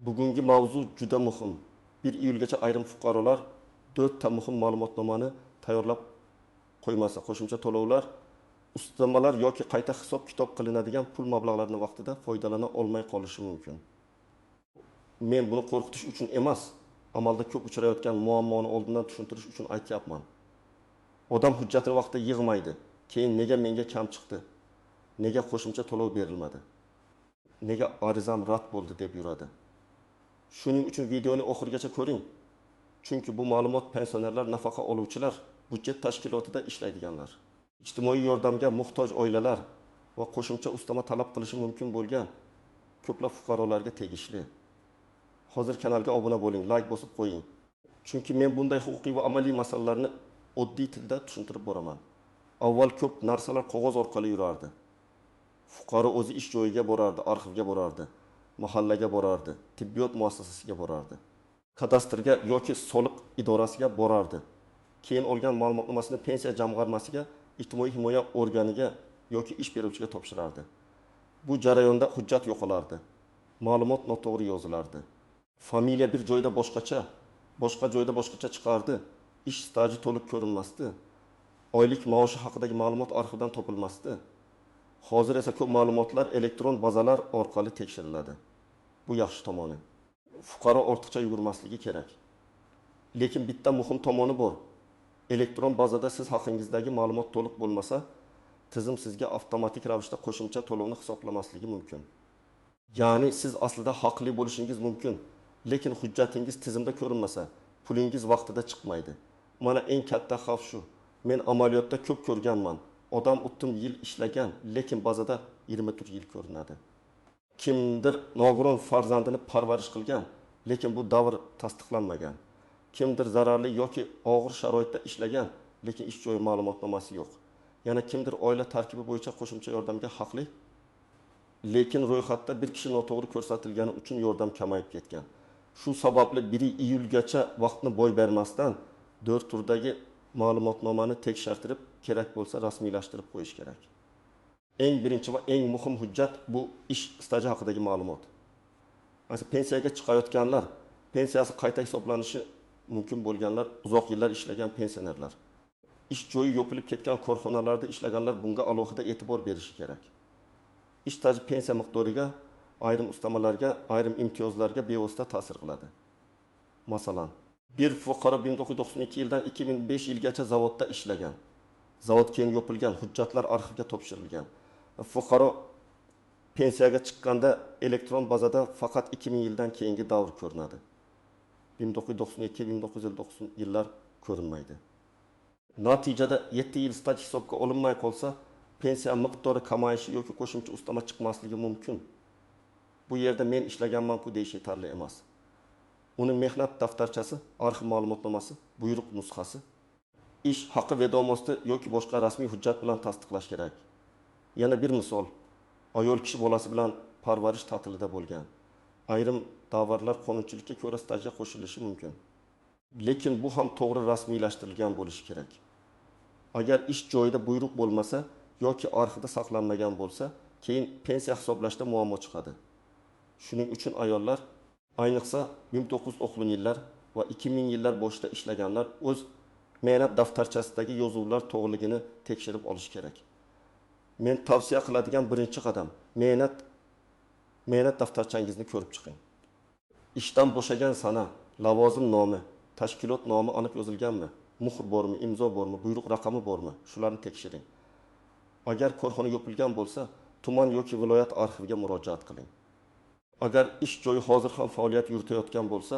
Bugungi mavzu juda muhim. 1 iyulgacha ayrim fuqarolar 4 ta muhim ma'lumotnomani tayyorlab qo'ymasa, qo'shimcha to'lovlar, ustamalar yoki qayta hisob-kitob qilinadigan pul mablag'larini vaqtida foydalana olmay qolishi mumkin. Men buni qo'rqitish uchun emas, amalda ko'p uchrayotgan muammoni oldindan tushuntirish uchun aytyapman. Odam hujjatini vaqtida yig'maydi. Keyin nega menga kam chiqdi? Nega qo'shimcha to'lov berilmadi? Nega arizam rad bo'ldi deb yuradi. Shuning uchun videoni oxirigacha ko'ring. Chunki bu ma'lumot pensionerlar, nafaqa oluvchilar, budjet tashkilotida ishlaydiganlar, ijtimoiy yordamga muhtoj oilalar va qo'shimcha ustama talab qilishi mumkin bo'lgan ko'plab fuqarolarga tegishli. Hozir kanalga obuna bo'ling, like bosib qo'ying. Chunki men bunday huquqiy va amaliy masalalarni oddiy tilda tushuntirib boraman. Avval ko'p narsalar qog'oz orqali yurardi. Fuqaro o'zi ish joyiga borardi, arxivga borardi, mahallaga borardi, tibbiyot muassasasiga borardi, kadastrga yoki soliq idorasiga borardi. Keyin olgan ma'lumotnomasini pensiya jamg'armasiga, ijtimoiy himoya organiga yoki ish beruvchiga topshirardi. Bu jarayonda hujjat yo'qolardi. Ma'lumot noto'g'ri yozilardi. Familiya bir joyda boshqacha, boshqa joyda boshqacha chiqardi. Ish staji to'liq ko'rinmasdi. Oylik maoshi haqidagi ma'lumot arxivdan topilmasdi. Hozir esa ko'p ma'lumotlar elektron bazalar orqali tekshiriladi. Bu yaxshi tomoni. Fuqaro ortiqcha yugurmasligi kerak. Lekin bitta muhim tomoni bor. Elektron bazada siz haqingizdagi ma'lumot to'liq bo'lmasa, tizim sizga avtomatik ravishda qo'shimcha to'lovni hisoblamasligi mumkin. Ya'ni siz aslida haqli bo'lishingiz mumkin, lekin hujjatingiz tizimda ko'rinmasa, pulingiz vaqtida chiqmaydi. Mana eng katta xavf shu. Men amaliyotda ko'p ko'rganman. Odam 30 yil ishlagan, lekin bazada 24 yil ko'rinadi. Kimdir nogiron farzandini parvarish qilgan, lekin bu davr tasdiqlanmagan. Kimdir zararli yoki og'ir sharoitda ishlagan, lekin ish joyi ma'lumotnomasi yo'q. Yana kimdir oila tarkibi bo'yicha qo'shimcha yordamga haqli, lekin ro'yxatda bir kishi noto'g'ri ko'rsatilgani uchun yordam kamayib ketgan. Shu sababli 1 iyulgacha vaqtni boy bermasdan 4 turdagi ma'lumotnomani tekshirtirib, kerak bo'lsa rasmiylashtirib qo'yish kerak. Eng birinchi va eng muhim hujjat bu ish staji haqidagi ma'lumot. Masalan, pensiyaga chiqayotganlar, pensiyasi qayta hisoblanishi mumkin bo'lganlar, uzoq yillar ishlagan pensionerlar, ish joyi yopilib ketgan korxonalarda ishlaganlar bunga alohida e'tibor berishi kerak. Ish staji pensiya miqdoriga, ayrim ustamalarga, ayrim imtiyozlarga bevosita ta'sir qiladi. Masalan, bir fuqaro 1992 yildan 2005 yilgacha zavodda ishlagan. Zavod keyin yopilgan, hujjatlar arxivga topshirilgan. Fuqaro pensiyaga chiqqanda elektron bazada faqat 2000 yildan keyingi davr ko'rinadi. 1992-1990 yillar ko'rinmaydi. Natijada 7 yil staj hisobga olinmay qolsa, pensiya miqdori kamayishi yoki qo'shimcha ustama chiqmasligi mumkin. Bu yerda men ishlaganman-ku deyish yetarli emas. Uning mehnat daftarchasi, arxiv ma'lumotnomasi, buyruq nusxasi, ish haqi vedomosti yoki boshqa rasmiy hujjat bilan tasdiqlash kerak. Yana bir misol, ayol kishi bolasi bilan parvarish ta'tilida bo'lgan. Ayrim davrlar qonunchilikka ko'ra stajga qo'shilishi mumkin. Lekin bu ham to'g'ri rasmiylashtirilgan bo'lishi kerak. Agar ish joyida buyruq bo'lmasa yoki arxivda saqlanmagan bo'lsa, keyin pensiya hisoblashda muammo chiqadi. Shuning uchun ayollar, ayniqsa 1990 yillar va 2000 yillar boshida ishlaganlar o'z mehnat daftarchasidagi yozuvlar to'g'riligini tekshirib olish kerak. Men tavsiya qiladigan birinchi qadam mehnat daftarchangizni ko'rib chiqing. Ishdan bo'shagan sana, lavozim nomi, tashkilot nomi aniq yozilganmi, muhr bormi, imzo bormi, buyruq raqami bormi, shularni tekshiring. Agar korxona yopilgan bo'lsa, tuman yoki viloyat arxiviga murojaat qiling. Agar ish joyi hozir ham faoliyat yuritayotgan bo'lsa,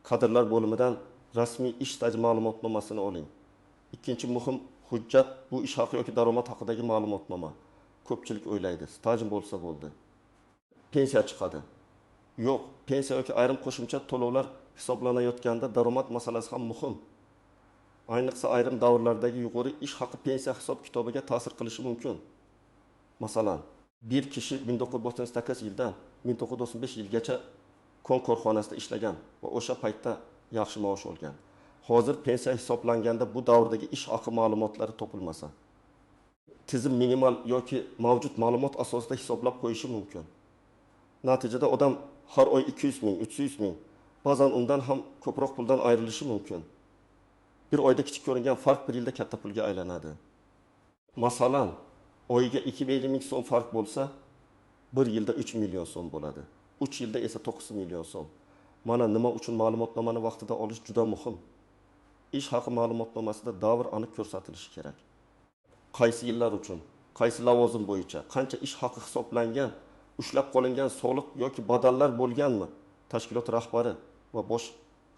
kadrlar bo'limidan rasmiy ish staji ma'lumotnomasini oling. Ikkinchi muhim hujjat bu ish haqi yoki daromad haqidagi ma'lumotnoma. Ko'pchilik o'ylaydi, stajim bo'lsa bo'ldi. Pensiya chiqadi. Yo'q, pensiya yoki ayrim qo'shimcha to'lovlar hisoblanayotganda daromad masalasi ham muhim. Ayniqsa ayrim davrlardagi yuqori ish haqi pensiya hisob-kitobiga ta'sir qilishi mumkin. Masalan, bir kishi 1998 yildan 1995 yilgacha kon korxonasida ishlagan va o'sha paytda yaxshi maosh olgan. Hozir pensiya hisoblanganda bu davrdagi ish haqi ma'lumotlari topilmasa, tizim minimal yoki mavjud ma'lumot asosida hisoblab qo'yishi mumkin. Natijada odam har oy 200 ming, 300 ming, ba'zan undan ham ko'proq puldan ayrilishi mumkin. Bir oyda kichik ko'ringan farq bir yilda katta pulga aylanadi. Masalan, oyiga 250 ming so'm farq bo'lsa, bir yilda 3 million so'm bo'ladi. 3 yilda esa 9 million so'm. Mana nima uchun ma'lumotnomani vaqtida olish juda muhim. Ish haqi ma'lumotnomasida davr aniq ko'rsatilishi kerak. Qaysi yillar uchun, qaysi lavozim bo'yicha, qancha ish haqi hisoblangan, ushlab qolingan soliq yoki badallar bo'lganmi, tashkilot rahbari va bosh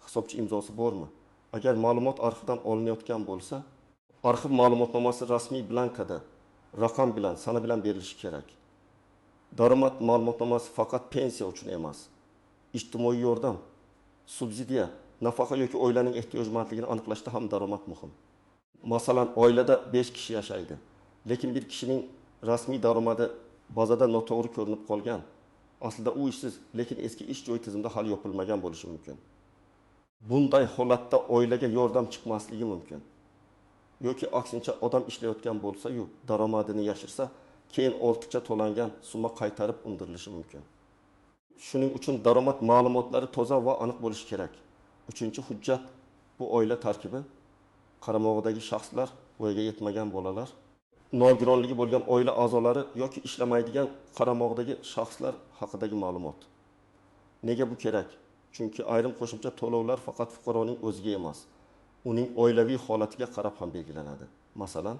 hisobchi imzosi bormi? Agar ma'lumot arxivdan olinayotgan bo'lsa, arxiv ma'lumotnomasi rasmiy blankada raqam bilan, sana bilan berilishi kerak. Daromad ma'lumotnomasi faqat pensiya uchun emas. Ijtimoiy yordam, subsidiya, nafaqa yoki oilaning ehtiyojmandligini aniqlashda ham daromad muhim. Masalan, oilada 5 kishi yashaydi, lekin bir kishining rasmiy daromadi bazada noto'g'ri ko'rinib qolgan. Aslida u ishsiz, lekin eski ish joyi tizimida hali yopilmagan bo'lishi mumkin. Bunday holatda oilaga yordam chiqmasligi mumkin. Yoki aksincha odam ishlayotgan bo'lsa-yu, daromadini yashirsa, keyin ortiqcha to'langan summa qaytarib undirilishi mumkin. Shuning uchun daromad ma'lumotlari toza va aniq bo'lishi kerak. 3-hujjat bu oila tarkibi, qaramog'idagi shaxslar, voyaga yetmagan bolalar, nogironligi bo'lgan oila a'zolari yoki ishlamaydigan qaramog'idagi shaxslar haqidagi ma'lumot. Nega bu kerak? Chunki ayrim qo'shimcha to'lovlar faqat fuqaroning o'ziga emas, uning oilaviy holatiga qarab ham belgilanadi. Masalan,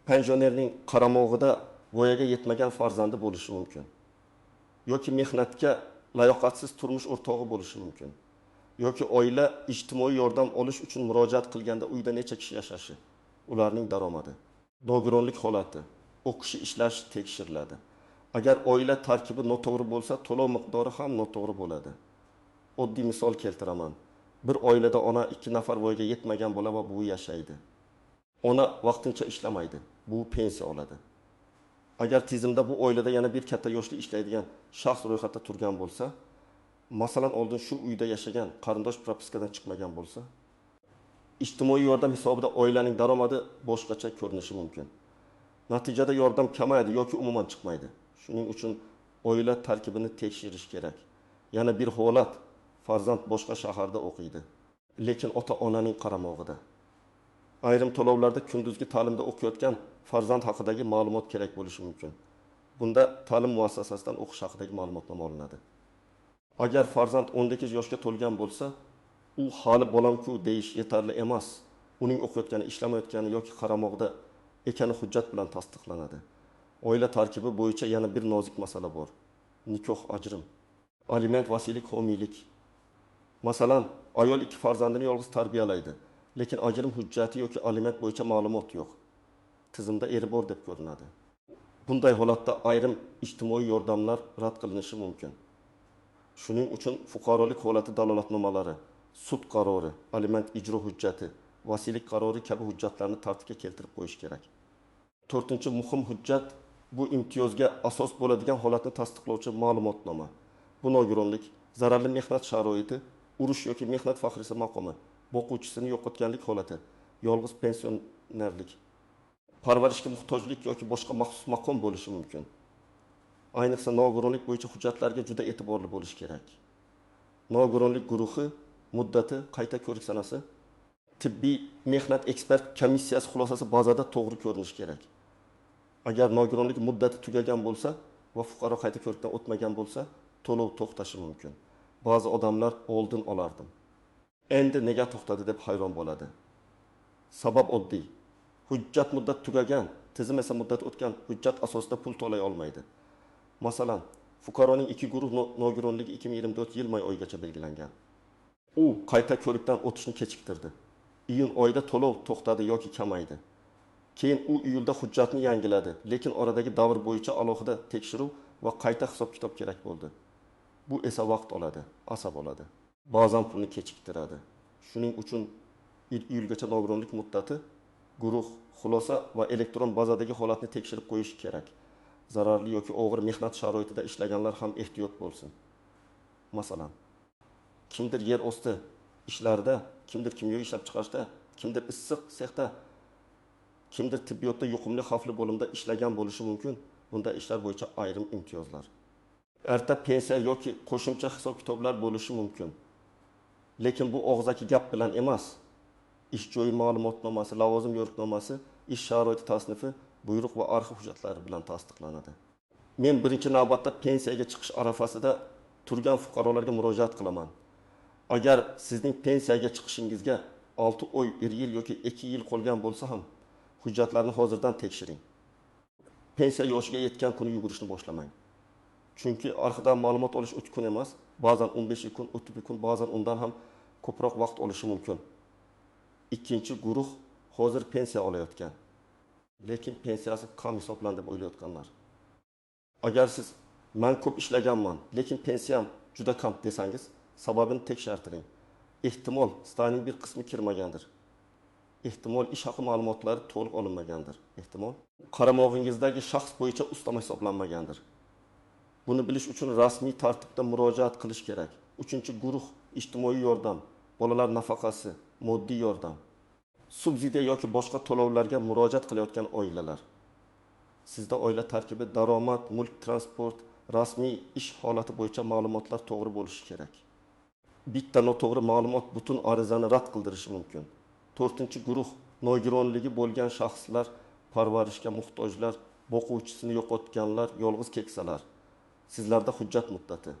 pensionerning qaramog'ida voyaga yetmagan farzandi bo'lishi mumkin. Yoki mehnatga layoqatsiz turmush o'rtog'i bo'lishi mumkin. Yoki oila ijtimoiy yordam olish uchun murojaat qilganda uyda necha kishi yashashi, ularning daromadi. Nogironlik holati, o'qishi, ishlashi tekshiriladi. Agar oila tarkibi noto'g'ri bo'lsa, to'lov miqdori ham noto'g'ri bo'ladi. Oddiy misol keltiraman. Bir oilada ona 2 nafar voyaga yetmagan bola va buvi yashaydi. Ona vaqtincha ishlamaydi, buvi pensiya oladi. Agar tizimda bu oilada yana bir katta yoshli ishlaydigan shaxs ro'yxatda turgan bo'lsa, masalan oldin shu uyda yashagan qarindosh propiskadan chiqmagan bo'lsa, ijtimoiy yordam hisobida oilaning daromadi boshqacha ko'rinishi mumkin. Natijada yordam kamayadi yoki umuman chiqmaydi. Shuning uchun oila tarkibini tekshirish kerak. Yana bir holat, farzand boshqa shaharda o'qiydi, lekin ota-onaning qaramog'ida. Ayrim to'lovlarda kunduzgi ta'limda o'qiyotgan farzand haqidagi ma'lumot kerak bo'lishi mumkin. Bunda ta'lim muassasasidan o'qish haqidagi ma'lumotnoma olinadi. Agar farzand 18 yoshga to'lgan bo'lsa, u hali bolam-ku deyish yetarli emas. Uning o'qiyotgani, ishlamayotgani yoki qaramog'ida ekani hujjat bilan tasdiqlanadi. Oila tarkibi bo'yicha yana bir nozik masala bor. Nikoh, ajrim, aliment, vasiylik, homiylik. Masalan, ayol 2 farzandini yolg'iz tarbiyalaydi, lekin ajrim hujjati yoki aliment bo'yicha ma'lumot yo'q. Tizimda eri bor deb ko'rinadi. Bunday holatda ayrim ijtimoiy yordamlar rad qilinishi mumkin. Shuning uchun fuqarolik holati dalolatnomalari, sud qarori, aliment ijro hujjati, vasiylik qarori kabi hujjatlarni tartibga keltirib qo'yish kerak. 4-muhim hujjat bu imtiyozga asos bo'ladigan holatni tasdiqlovchi ma'lumotnoma. Bu nogironlik, zararli mehnat sharoiti, urush yoki mehnat faxriysi maqomi, boquvchisini yo'qotganlik holati, yolg'iz pensionerlik, parvarishga muhtojlik yoki boshqa maxsus maqom bo'lishi mumkin. Ayniqsa nogironlik bo'yicha hujjatlarga juda e'tiborli bo'lish kerak. Nogironlik guruhi, muddati, qayta ko'rik sanasi, tibbiy mehnat ekspert komissiyasi xulosasi bazada to'g'ri ko'rinishi kerak. Agar nogironlik muddati tugagan bo'lsa va fuqaro qayta ko'rikdan o'tmagan bo'lsa, to'lov to'xtashi mumkin. Ba'zi odamlar oldin olardim, endi nega to'xtadi deb hayron bo'ladi. Sabab oddiy. Hujjat muddati tugagan, tizim esa muddati o'tgan hujjat asosida pul to'lay olmaydi. Masalan, fuqaroning 2 guruh nogironligi 2024 yil may oyigacha belgilangan. U qayta ko'rikdan o'tishni kechiktirdi. Iyun oyida to'lov to'xtadi yoki kamaydi. Keyin u iyulda hujjatni yangiladi, lekin oradagi davr bo'yicha alohida tekshiruv va qayta hisob-kitob kerak bo'ldi. Bu esa vaqt oladi, asab oladi. Ba'zan pulni kechiktiradi. Shuning uchun iyulgacha nogironlik muddati, guruh, xulosa va elektron bazadagi holatni tekshirib qo'yish kerak. Zararli yoki og'ir mehnat sharoitida ishlaganlar ham ehtiyot bo'lsin. Masalan, kimdir yer osti ishlarida, kimdir kimyoviy ishlab chiqarishda, kimdir issiq sexda, kimdir tibbiyotda yuqumli xavfli bo'limda ishlagan bo'lishi mumkin. Bunda ishlar bo'yicha ayrim imtiyozlar. erta pensiya yoki qo'shimcha hisob-kitoblar bo'lishi mumkin. Lekin bu og'zaki gap bilan emas. Ish joyi ma'lumotnomasi, lavozim yo'riqnomasi, ish sharoiti tasnifi, buyruq va arxiv hujjatlari bilan tasdiqlanadi. Men birinchi navbatda pensiyaga chiqish arafasida turgan fuqarolarga murojaat qilaman. Agar sizning pensiyaga chiqishingizga 6 oy, 1 yil yoki 2 yil qolgan bo'lsa ham, hujjatlarni hozirdan tekshiring. Pensiya yoshiga yetgan kuni yugurishni boshlamang. Chunki arxivdan ma'lumot olish 3 kun emas, ba'zan 15 kun, 30 kun, ba'zan undan ham ko'proq vaqt olishi mumkin. Ikkinchi guruh hozir pensiya olayotgan. Lekin pensiyasi kam hisoblanadi deb o'ylayotganlar. Agar siz men ko'p ishlaganman, lekin pensiyam juda kam desangiz, sababini tekshirtiring. Ehtimol stajning bir qismi kirmagandir. Ehtimol ish haqi ma'lumotlari to'liq olinmagandir. Ehtimol qaramog'ingizdagi shaxs bo'yicha ustama hisoblanmagandir. Buni bilish uchun rasmiy tartibda murojaat qilish kerak. 3-guruh ijtimoiy yordam, bolalar nafaqasi, moddiy yordam, subsidiya yoki boshqa to'lovlarga murojaat qilayotgan oilalar. Sizda oila tarkibi, daromad, mulk, transport, rasmiy ish holati bo'yicha ma'lumotlar to'g'ri bo'lishi kerak. Bitta noto'g'ri ma'lumot butun arizani rad qildirishi mumkin. 4-guruh nogironligi bo'lgan shaxslar, parvarishga muhtojlar, boquvchisini yo'qotganlar, yolg'iz keksalar. Sizlarda hujjat muddati,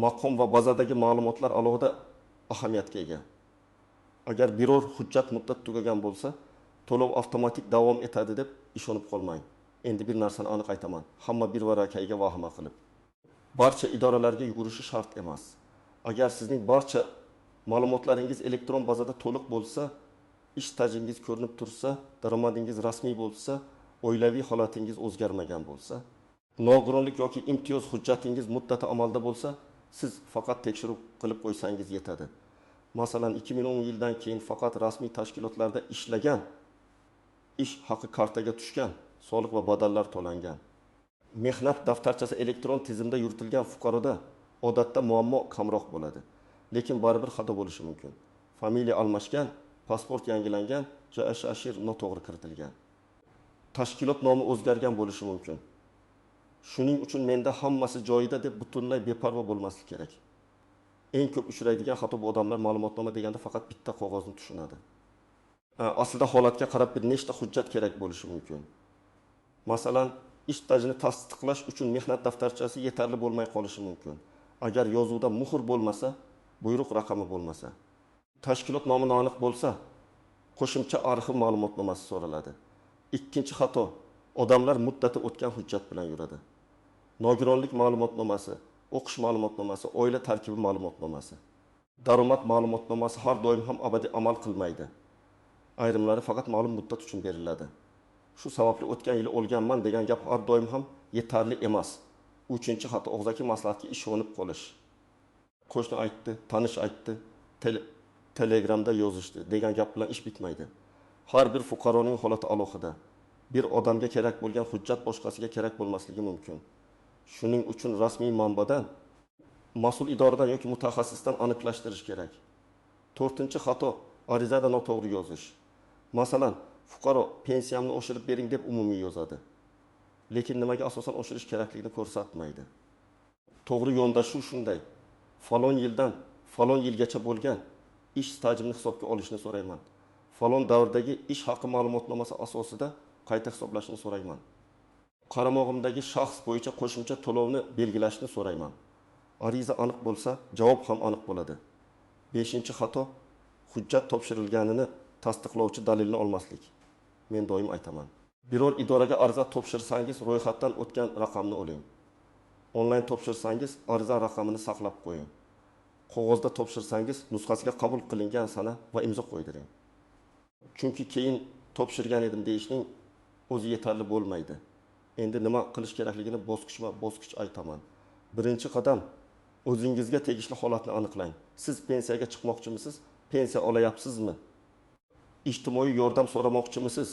maqom va bazadagi ma'lumotlar alohida ahamiyatga ega. Agar biror hujjat muddati tugagan bo'lsa, to'lov avtomatik davom etadi deb ishonib qolmang. Endi bir narsani aniq aytaman. Hamma bir varakayga vahima qilib. Barcha idoralarga yugurishi shart emas. Agar sizning barcha ma'lumotlaringiz elektron bazada to'liq bo'lsa, ish stajingiz ko'rinib tursa, daromadingiz rasmiy bo'lsa, oilaviy holatingiz o'zgarmagan bo'lsa, nogironlik yoki imtiyoz hujjatingiz muddati amalda bo'lsa, siz faqat tekshiruv qilib qo'ysangiz yetadi. Masalan, 2010 yildan keyin faqat rasmiy tashkilotlarda ishlagan, ish haqi kartaga tushgan, soliq va badallar to'langan. Mehnat daftarchasi elektron tizimda yuritilgan fuqaroda odatda muammo kamroq bo'ladi. Lekin baribir xato bo'lishi mumkin. Familiya almashgan, pasport yangilangan, JSHR noto'g'ri kiritilgan. Tashkilot nomi o'zgargan bo'lishi mumkin. Shuning uchun menda hammasi joyida deb butunlay beparvo bo'lmaslik kerak. Eng ko'p uchraydigan xato bu odamlar ma'lumotnoma deganda faqat bitta qog'ozni tushunadi. Aslida holatga qarab bir nechta hujjat kerak bo'lishi mumkin. Masalan, ish stajini tasdiqlash uchun mehnat daftarchasi yetarli bo'lmay qolishi mumkin. Agar yozuvda muhr bo'lmasa, buyruq raqami bo'lmasa, tashkilot nomi aniq bo'lsa, qo'shimcha arxiv ma'lumotnomasi so'raladi. Ikkinchi xato, odamlar muddati o'tgan hujjat bilan yuradi. Nogironlik ma'lumotnomasi, o'qish ma'lumotnomasi, oila tarkibi ma'lumotnomasi, daromad ma'lumotnomasi har doim ham abadiy amal qilmaydi. Ayrimlari faqat ma'lum muddat uchun beriladi. Shu sababli o'tgan yili olganman degan gap har doim ham yetarli emas. 3-xato, og'zaki maslahatga ishonib qolish. Qo'shni aytdi, tanish aytdi, Telegramda yozishdi degan gap bilan ish bitmaydi. Har bir fuqaroning holati alohida. Bir odamga kerak bo'lgan hujjat boshqasiga kerak bo'lmasligi mumkin. Shuning uchun rasmiy manbadan, mas'ul idoradan yoki mutaxassisdan aniqlashtirish kerak. 4-xato, arizada noto'g'ri yozish. Masalan, fuqaro pensiyamni oshirib bering deb umumiy yozadi. Lekin nimaga asosan oshirish kerakligini ko'rsatmaydi. To'g'ri yondashuv shunday. Falon yildan falon yilgacha bo'lgan ish stajimni hisobga olishni so'rayman. Falon davrdagi ish haqi ma'lumotnomasi asosida qayta hisoblashni so'rayman. Qaramog'imdagi shaxs bo'yicha qo'shimcha to'lovni belgilashni so'rayman. Ariza aniq bo'lsa, javob ham aniq bo'ladi. 5-xato, hujjat topshirilganini tasdiqlovchi dalilni olmaslik. Men doim aytaman. Biror idoraga ariza topshirsangiz, ro'yxatdan o'tgan raqamni oling. Onlayn topshirsangiz, ariza raqamini saqlab qo'ying. Qog'ozda topshirsangiz, nusxasiga qabul qilingan sana va imzo qo'ydiring. Chunki keyin topshirgan edim deyishning o'zi yetarli bo'lmaydi. Endi nima qilish kerakligini bosqichma-bosqich aytaman. Birinchi qadam, o'zingizga tegishli holatni aniqlang. Siz pensiyaga chiqmoqchimisiz? Pensiya olayapsizmi? Ijtimoiy yordam so'ramoqchimisiz?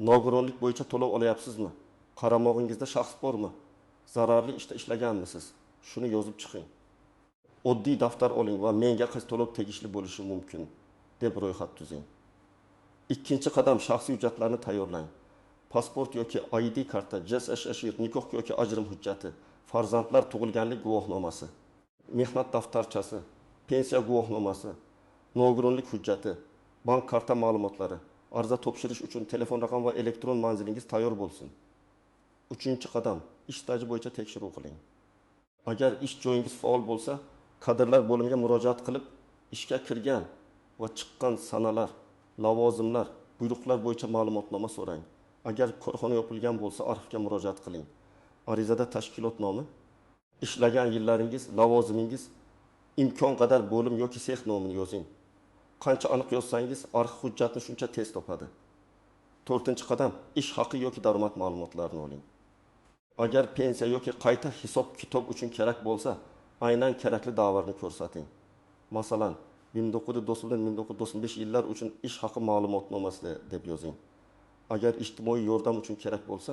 Nogironlik bo'yicha to'lov olayapsizmi? Qaramog'ingizda shaxs bormi? Zararli ishda ishlaganmisiz? Shuni yozib chiqing. Oddiy daftar oling va menga qaysi to'lov tegishli bo'lishi mumkin deb ro'yxat tuzing. Ikkinchi qadam, shaxsiy hujjatlarni tayyorlang. Pasport yoki ID karta, JSHR, nikoh yoki ajrim hujjati, farzandlar tug'ilganlik guvohnomasi, mehnat daftarchasi, pensiya guvohnomasi, nogironlik hujjati, bank karta ma'lumotlari, ariza topshirish uchun telefon raqam va elektron manzilingiz tayyor bo'lsin. 3-qadam, ish staji bo'yicha tekshiruv qiling. Agar ish joyingiz faol bo'lsa, kadrlar bo'limiga murojaat qilib, ishga kirgan va chiqqan sanalar, lavozimlar, buyruqlar bo'yicha ma'lumotnoma so'rang. Agar korxona yopilgan bo'lsa, arxivga murojaat qiling. Arizada tashkilot nomi, ishlagan yillaringiz, lavozimingiz, imkon qadar bo'lim yoki sex nomini yozing. Qancha aniq yozsangiz, arxiv hujjatni shuncha tez topadi. 4-qadam, ish haqi yoki daromad ma'lumotlarini oling. Agar pensiya yoki qayta hisob kitob uchun kerak bo'lsa, aynan kerakli davrni ko'rsating. Masalan, 1990-1995 yillar uchun ish haqi ma'lumotnomasi deb yozing. Agar ijtimoiy yordam uchun kerak bo'lsa,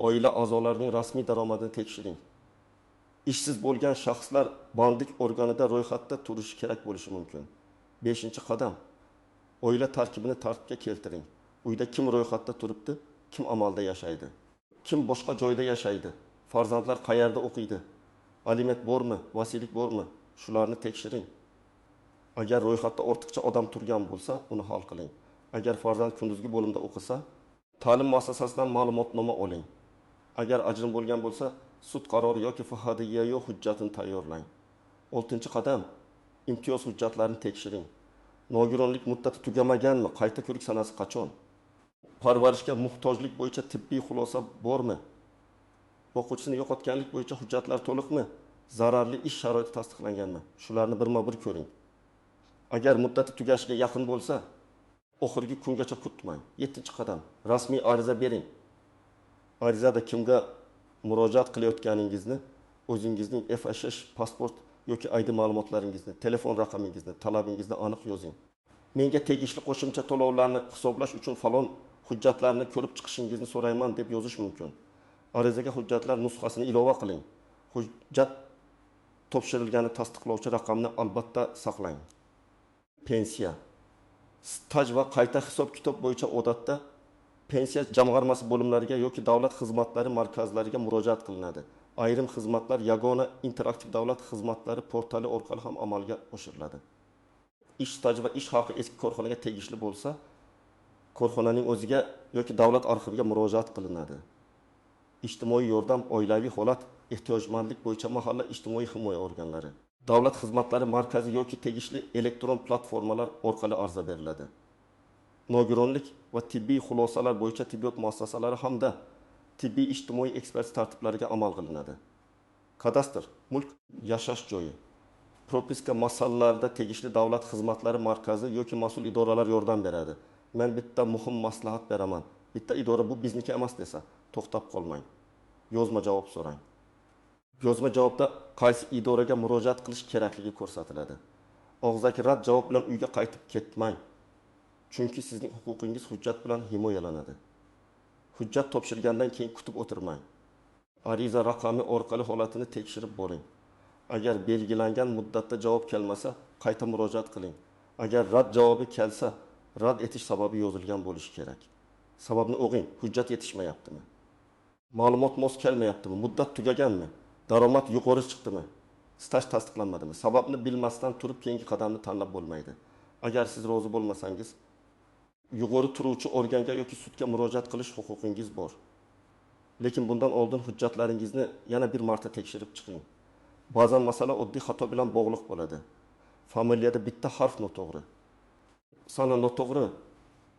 oila a'zolarining rasmiy daromadini tekshiring. Ishsiz bo'lgan shaxslar bandlik organida ro'yxatda turishi kerak bo'lishi mumkin. 5-qadam, oila tarkibini tartibga keltiring. Uyda kim ro'yxatda turibdi, kim amalda yashaydi, kim boshqa joyda yashaydi, farzandlar qayerda o'qiydi, aliment bormi, vasiylik bormi, shularni tekshiring. Agar ro'yxatda ortiqcha odam turgan bo'lsa, uni hal qiling. Agar farzand kunduzgi bo'limda o'qisa, ta'lim muassasasidan ma'lumotnoma oling. Agar ajrim bo'lgan bo'lsa, sud qarori yoki FHDYO hujjatini tayyorlang. 6-qadam, imtiyoz hujjatlarini tekshiring. Nogironlik muddati tugamaganmi? Qayta ko'rik sanasi qachon? Parvarishga muhtojlik bo'yicha tibbiy xulosa bormi? O'quvchisini yo'qotganlik bo'yicha hujjatlar to'liqmi? Zararli ish sharoiti tasdiqlanganmi? Shularni birma-bir ko'ring. Agar muddati tugashiga yaqin bo'lsa, oxirgi kungacha kutmang. 7-qadam, rasmiy ariza bering. Arizada kimga murojaat qilayotganingizni, o'zingizning FSH, pasport yoki ID ma'lumotlaringizni, telefon raqamingizni, talabingizni aniq yozing. Menga tegishli qo'shimcha to'lovlarni hisoblash uchun falon hujjatlarni ko'rib chiqishingizni so'rayman deb yozish mumkin. Arizaga hujjatlar nusxasini ilova qiling. Hujjat topshirilgani tasdiqlovchi raqamni albatta saqlang. Pensiya. Staj va qayta hisob kitob bo'yicha odatda pensiya jamg'armasi bo'limlariga yoki davlat xizmatlari markazlariga murojaat qilinadi. Ayrim xizmatlar yagona interaktiv davlat xizmatlari portali orqali ham amalga oshiriladi. Ish staji va ish haqi eski korxonaga tegishli bo'lsa, korxonaning o'ziga yoki davlat arxiviga murojaat qilinadi. Ijtimoiy yordam, oilaviy holat, ehtiyojmandlik bo'yicha mahalla ijtimoiy himoya organlari, davlat xizmatlari markazi yoki tegishli elektron platformalar orqali ariza beriladi. Nogironlik va tibbiy xulosalar bo'yicha tibbiyot muassasalari hamda tibbiy ijtimoiy ekspertiz tartiblariga amal qilinadi. Kadastr, mulk, yashash joyi, propiska masalalarida tegishli davlat xizmatlari markazi yoki mas'ul idoralar yordam beradi. Men bitta muhim maslahat beraman. Bitta idora bu bizniki emas desa, to'xtab qolmang. Yozma javob so'rang. Yozma javobda qaysi idoraga murojaat qilish kerakligi ko'rsatiladi. Og'zaki rad javob bilan uyga qaytib ketmang. Chunki sizning huquqingiz hujjat bilan himoyalanadi. Hujjat topshirgandan keyin kutib o'tirmang. Ariza raqami orqali holatini tekshirib boring. Agar belgilangan muddatda javob kelmasa, qayta murojaat qiling. Agar rad javobi kelsa, rad etish sababi yozilgan bo'lishi kerak. Sababni o'qing, hujjat yetishmayaptimi? Ma'lumot mos kelmayaptimi? Muddat tugaganmi? Daromad yuqori chiqdimi? Staj tasdiqlanmadimi? Sababni bilmasdan turib keyingi qadamni tanlab bo'lmaydi. Agar siz rozi bo'lmasangiz, yuqori turuvchi organga yoki sudga murojaat qilish huquqingiz bor. Lekin bundan oldin hujjatlaringizni yana bir marta tekshirib chiqing. Ba'zan masala oddiy xato bilan bog'liq bo'ladi. Familiyada bitta harf noto'g'ri, sana noto'g'ri,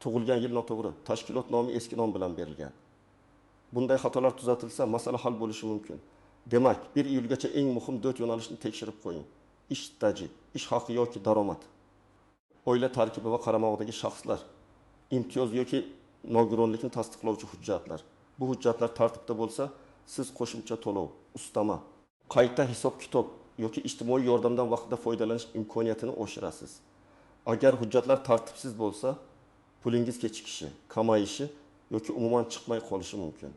tug'ilgan yil noto'g'ri, tashkilot nomi eski nom bilan berilgan. Bunday xatolar tuzatilsa, masala hal bo'lishi mumkin. Demak, 1 iyulgacha eng muhim 4 yo'nalishni tekshirib qo'ying. Ish staji, ish haqi yoki daromad, oila tarkibi va qaramog'idagi shaxslar, imtiyoz yoki nogironlikni tasdiqlovchi hujjatlar. Bu hujjatlar tartibda bo'lsa, siz qo'shimcha to'lov, ustama, qayta hisob kitob yoki ijtimoiy yordamdan vaqtida foydalanish imkoniyatini oshirasiz. Agar hujjatlar tartibsiz bo'lsa, pulingiz kechikishi, kamayishi yoki umuman chiqmay qolishi mumkin.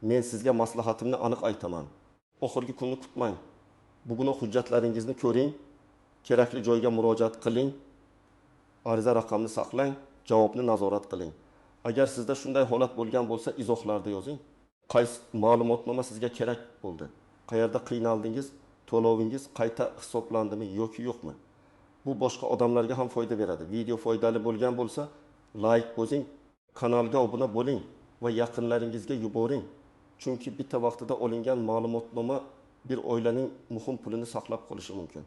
Men sizga maslahatimni aniq aytaman. Oxirgi kunni kutmang. Bugun hujjatlaringizni ko'ring, kerakli joyga murojaat qiling, ariza raqamini saqlang, javobni nazorat qiling. Agar sizda shunday holat bo'lgan bo'lsa, izohlarda yozing. Qaysi ma'lumotnoma sizga kerak bo'ldi? Qayerda qiynaldingiz? To'lovingiz qayta hisoblandimi yoki yo'qmi? Bu boshqa odamlarga ham foyda beradi. Video foydali bo'lgan bo'lsa, like bosing, kanalga obuna bo'ling va yaqinlaringizga yuboring. Chunki bitta vaqtida olingan ma'lumotnoma bir oilaning muhim pulini saqlab qolishi mumkin.